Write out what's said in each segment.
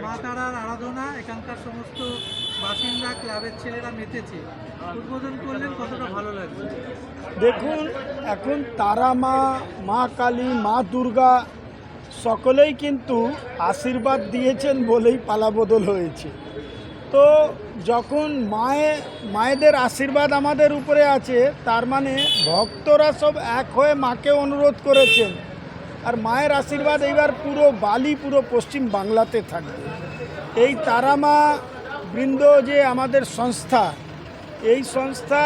মা তারার আরাধনা এখানকার সমস্ত বাসিন্দা ক্লাবের ছেলেরা মেতেছে, উদ্বোধন করলেন, কতটা ভালো লাগছে? দেখুন, এখন তারা মা, মা কালী, মা দুর্গা সকলেই কিন্তু আশীর্বাদ দিয়েছেন বলেই পালাবদল হয়েছে। তো যখন মায়েদের আশীর্বাদ আমাদের উপরে আছে, তার মানে ভক্তরা সব এক হয়ে মাকে অনুরোধ করেছেন। আর মায়ের আশীর্বাদ এইবার পুরো পশ্চিম বাংলাতে থাকবে। এই তারামা বৃন্দ যে আমাদের সংস্থা, এই সংস্থা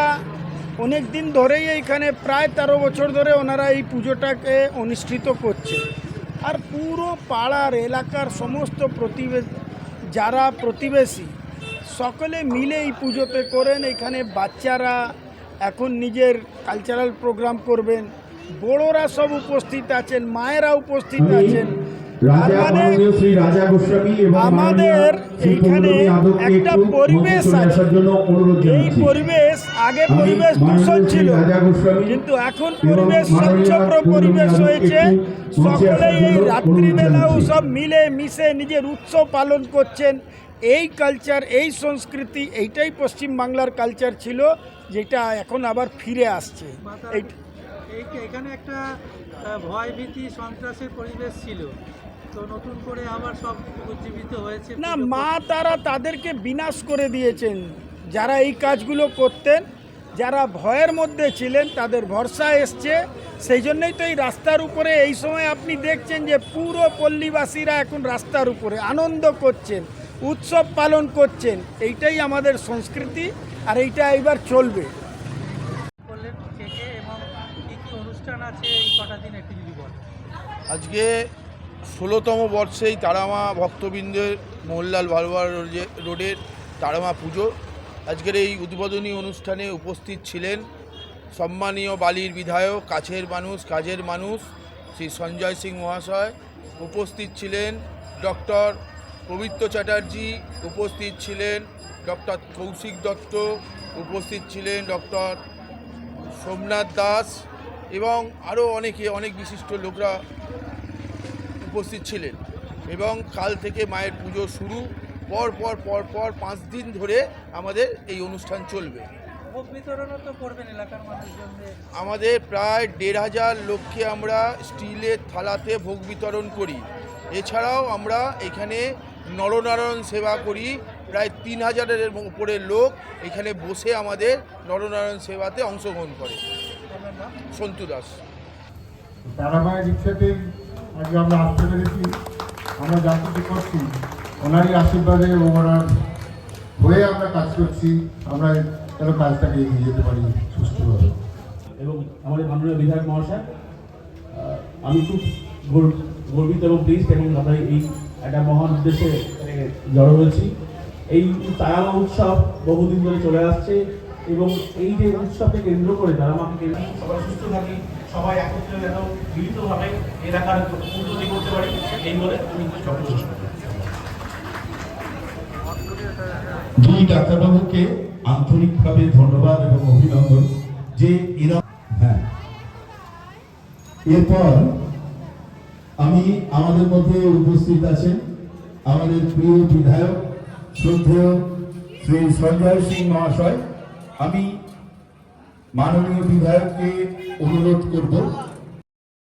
অনেক দিন ধরেই এইখানে প্রায় 13 বছর ধরে ওনারা এই পুজোটাকে অনুষ্ঠিত করছে। আর পুরো পাড়ার এলাকার সমস্ত যারা প্রতিবেশী সকলে মিলে এই পুজোতে করেন। এখানে বাচ্চারা এখন নিজের কালচারাল প্রোগ্রাম করবেন, বড়রা সব উপস্থিত আছেন, মায়েরা উপস্থিত আছেন। আমাদের এইখানে একটা পরিবেশ আছে, এই পরিবেশ আগে পরিবেশ দূষণ ছিল, কিন্তু এখন পরিবেশ স্বচ্ছপ্র পরিবেশ হয়েছে। সকলেই এই রাত্রিবেলাও সব মিলে মিশে নিজের উৎসব পালন করছেন। এই কালচার, এই সংস্কৃতি, এইটাই পশ্চিম বাংলার কালচার ছিল, যেটা এখন আবার ফিরে আসছে। এখানে একটা ভয় ভীতি সন্ত্রাসের পরিবেশ ছিল, তো নতুন করে আবার সব উজ্জীবিত হয়েছে না। মা তারা তাদেরকে বিনাশ করে দিয়েছেন। যারা এই কাজগুলো করতেন, যারা ভয়ের মধ্যে ছিলেন, তাদের ভরসা এসছে। সেই জন্যই তো এই রাস্তার উপরে এই সময় আপনি দেখছেন যে পুরো পল্লীবাসীরা এখন রাস্তার উপরে আনন্দ করছেন, উৎসব পালন করছেন। এইটাই আমাদের সংস্কৃতি, আর এইটা এবার চলবে। আজকে 16তম বর্ষেই তারামা ভক্তবৃন্দের মোহনলাল ভারবার রোডের তারামা পুজো। আজকের এই উদ্বোধনী অনুষ্ঠানে উপস্থিত ছিলেন সম্মানীয় বালির বিধায়ক, কাজের মানুষ শ্রী সঞ্জয় সিং মহাশয়। উপস্থিত ছিলেন ডক্টর পবিত্র চ্যাটার্জি, উপস্থিত ছিলেন ডক্টর কৌশিক দত্ত, উপস্থিত ছিলেন ডক্টর সোমনাথ দাস এবং আরও অনেক বিশিষ্ট লোকরা উপস্থিত ছিলেন। এবং কাল থেকে মায়ের পুজো শুরু, পর 5 দিন ধরে আমাদের এই অনুষ্ঠান চলবে। আমাদের প্রায় 1500 লোককে আমরা স্টিলের থালাতে ভোগ বিতরণ করি। এছাড়াও আমরা এখানে নরনারায়ণ সেবা করি। প্রায় 3000-এর উপরে লোক এখানে বসে আমাদের নরনারায়ণ সেবাতে অংশগ্রহণ করে। সন্তু দাস। তারামায়ের ইচ্ছাতেই আজকে আমরা আসতে পেরেছি। আমরা যা কিছু করছি ওনারই আশীর্বাদে এবং ওনার হয়ে আমরা কাজ করছি। আমরা যেন কাজটাকে এগিয়ে যেতে পারি সুস্থভাবে। এবং আমাদের মাননীয় বিধায়ক মহাশয়, আমি খুব গর্বিত এবং প্লিজড, এবং আমরা এই একটা মহান উদ্দেশ্যে জড়ো হয়েছি। এই তারামা উৎসব বহুদিন ধরে চলে আসছে, এবং এই যে উৎসবকে কেন্দ্র করে তারামাকে সবাই সুস্থ থাকি, সবাই একত্রে যেন মিলিতভাবে এলাকার উন্নতি করতে পারি, এই বলে আমি সর্বশেষ করি। দুই ডাক্তারবাবুকে আন্তরিকভাবে ধন্যবাদ এবং অভিনন্দন যে এরা। এরপর আমাদের মধ্যে উপস্থিত আছেন আমাদের প্রিয় বিধায়ক শ্রদ্ধেয় শ্রী সঞ্জয় সিং মহাশয়। আমি মাননীয় বিধায়ককে অনুরোধ করব